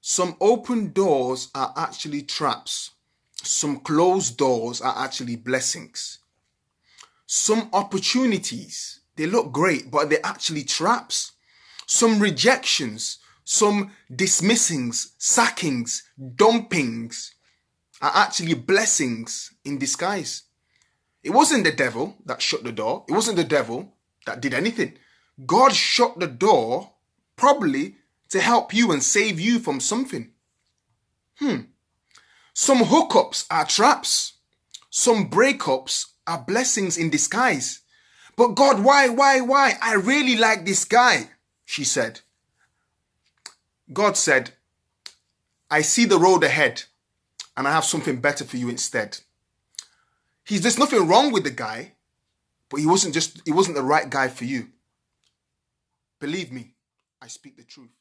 Some open doors are actually traps. Some closed doors are actually blessings. Some opportunities, they look great, but they're actually traps. Some rejections, some dismissings, sackings, dumpings are actually blessings in disguise. It wasn't the devil that shut the door. It wasn't the devil that did anything. God shut the door probably to help you and save you from something. Some hookups are traps. Some breakups are blessings in disguise. But God, why? I really like this guy, she said. God said, I see the road ahead and I have something better for you instead. There's nothing wrong with the guy, but he wasn't the right guy for you. Believe me, I speak the truth.